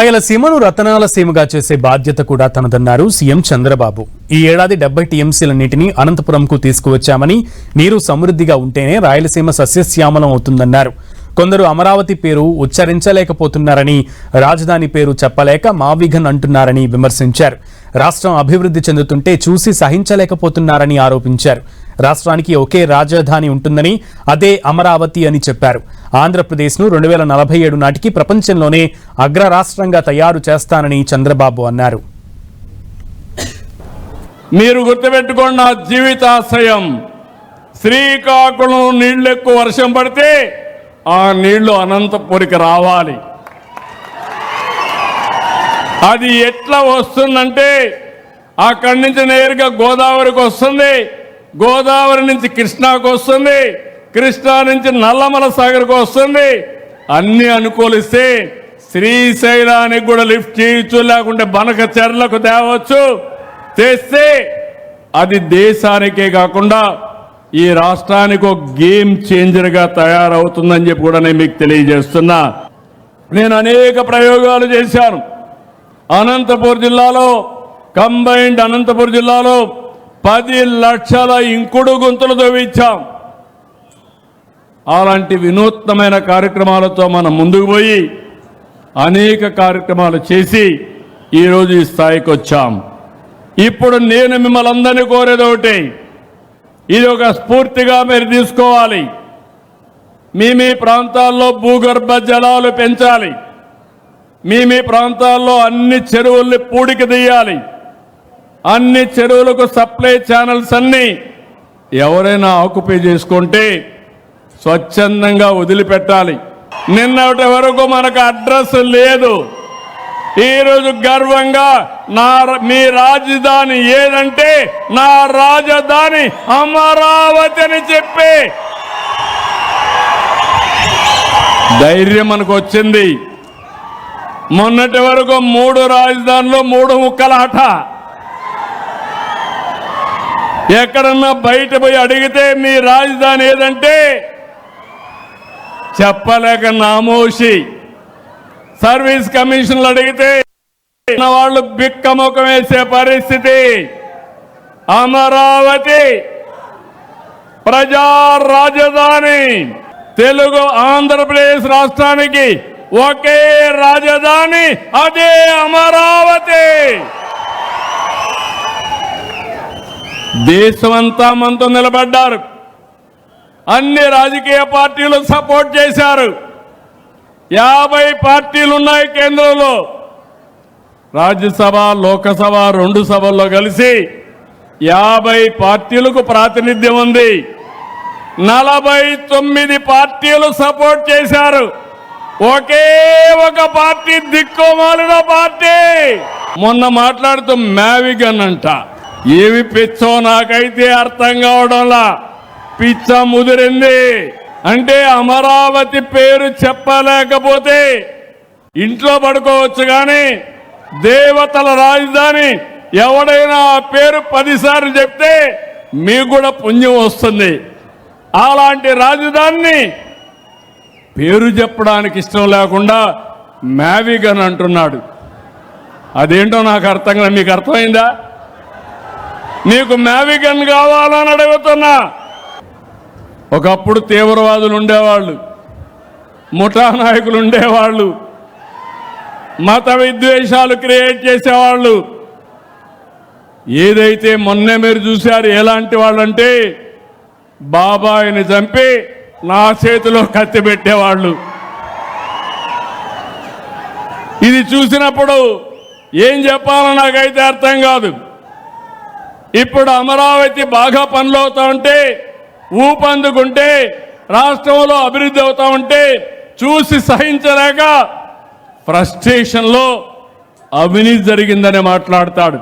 రాయలసీమను రతనాల సీమగా చేసే బాధ్యత కూడా తనదన్నారు సీఎం చంద్రబాబు. ఈ ఏడాది 70 టీఎంసీల నీటిని అనంతపురంకు తీసుకువచ్చామని, నీరు సమృద్ధిగా ఉంటేనే రాయలసీమ సస్యశ్యామలం అవుతుందన్నారు. కొందరు అమరావతి పేరు ఉచ్చరించలేకపోతున్నారని, రాజధాని పేరు చెప్పలేక మావిఘన్ అంటున్నారని విమర్శించారు. రాష్ట్రం అభివృద్ధి చెందుతుంటే చూసి సహించలేకపోతున్నారని ఆరోపించారు. రాష్ట్రానికి ఒకే రాజధాని ఉంటుందని, అదే అమరావతి అని చెప్పారు. ఆంధ్రప్రదేశ్ను 2047 నాటికి ప్రపంచంలోనే అగ్ర రాష్ట్రంగా తయారు చేస్తానని చంద్రబాబు అన్నారు. మీరు గుర్తుపెట్టుకోండి, నా జీవితాశయం శ్రీకాకుళం నీళ్లు ఎక్కువ వర్షం పడితే ఆ నీళ్లు అనంతపురికి రావాలి. అది ఎట్లా వస్తుందంటే అక్కడి నుంచి నేరుగా గోదావరికి వస్తుంది, గోదావరి నుంచి కృష్ణాకు వస్తుంది, కృష్ణా నుంచి నల్లమల సాగర్కు వస్తుంది. అన్ని అనుకూలిస్తే శ్రీశైలానికి కూడా లిఫ్ట్ చేయొచ్చు, లేకుంటే బనక చెర్లకు తేవచ్చు. తెస్తే అది దేశానికే కాకుండా ఈ రాష్ట్రానికి ఒక గేమ్ చేంజర్గా తయారవుతుందని చెప్పి కూడా నేను మీకు తెలియజేస్తున్నా. నేను అనేక ప్రయోగాలు చేశాను. అనంతపురం జిల్లాలో, కంబైన్డ్ అనంతపురం జిల్లాలో 10 లక్షల ఇంకుడు గుంతలు తవ్వించాం. అలాంటి వినూత్నమైన కార్యక్రమాలతో మనం ముందుకు పోయి అనేక కార్యక్రమాలు చేసి ఈరోజు ఈ స్థాయికి వచ్చాం. ఇప్పుడు నేను మిమ్మల్ని అందరినీ కోరేది ఒకటి, ఇది ఒక స్ఫూర్తిగా మీరు తీసుకోవాలి. మీ ప్రాంతాల్లో భూగర్భ జలాలు పెంచాలి. మీ ప్రాంతాల్లో అన్ని చెరువుల్ని పూడికి తీయాలి. అన్ని చెరువులకు సప్లై ఛానల్స్ అన్ని ఎవరైనా ఆక్యుపై చేసుకుంటే స్వచ్ఛందంగా వదిలిపెట్టాలి. నిన్నటి వరకు మనకు అడ్రస్ లేదు. ఈరోజు గర్వంగా మీ రాజధాని ఏదంటే నా రాజధాని అమరావతి అని చెప్పి ధైర్యం మనకు వచ్చింది. మొన్నటి వరకు 3 రాజధానులు 3 ముక్కలాట. ఎక్కడన్నా బయట పోయి అడిగితే మీ రాజధాని ఏదంటే చెప్పలేక నామోషి. సర్వీస్ కమిషన్లు అడిగితే వాళ్ళు బిక్కముఖం వేసే పరిస్థితి. అమరావతి ప్రజా రాజధాని. తెలుగు ఆంధ్రప్రదేశ్ రాష్ట్రానికి ఒకే రాజధాని, అదే అమరావతి. దేశమంతా మనతో నిలబడ్డారు. అన్ని రాజకీయ పార్టీలు సపోర్ట్ చేశారు. 50 పార్టీలు ఉన్నాయి కేంద్రంలో. రాజ్యసభ, లోకసభ 2 సభల్లో కలిసి 50 పార్టీలకు ప్రాతినిధ్యం ఉంది. 49 పార్టీలు సపోర్ట్ చేశారు. ఒకే ఒక పార్టీ దిక్కుమాలిన పార్టీ. మొన్న మాట్లాడుతూ మావిగన్ అంట. ఏమి పిచ్చో నాకైతే అర్థం కావడంలా. పిచ్చ ముదిరింది. అంటే అమరావతి పేరు చెప్పలేకపోతే ఇంట్లో పడుకోవచ్చు, కానీ దేవతల రాజధాని ఎవడైనా ఆ పేరు 10 సార్లు చెప్తే మీకు కూడా పుణ్యం వస్తుంది. అలాంటి రాజధానిని పేరు చెప్పడానికి ఇష్టం లేకుండా మావిగన్ అంటున్నాడు. అదేంటో నాకు అర్థం కాదు. మీకు అర్థమైందా? నీకు మావిగన్ కావాలని అడుగుతున్నా. ఒకప్పుడు తీవ్రవాదులు ఉండేవాళ్ళు, ముఠా నాయకులు ఉండేవాళ్ళు, మత విద్వేషాలు క్రియేట్ చేసేవాళ్ళు. ఏదైతే మొన్నే మీరు చూశారు ఎలాంటి వాళ్ళంటే బాబాయిని చంపి నా చేతిలో కత్తి పెట్టేవాళ్ళు. ఇది చూసినప్పుడు ఏం చెప్పాలో నాకైతే అర్థం కాదు. ఇప్పుడు అమరావతి బాగా పనులు అవుతా ఉంటే, ఊపందుకుంటే, రాష్ట్రంలో అభివృద్ధి అవుతా ఉంటే చూసి సహించలేక ఫ్రస్ట్రేషన్లో అవినీతి జరిగిందని మాట్లాడతాడు.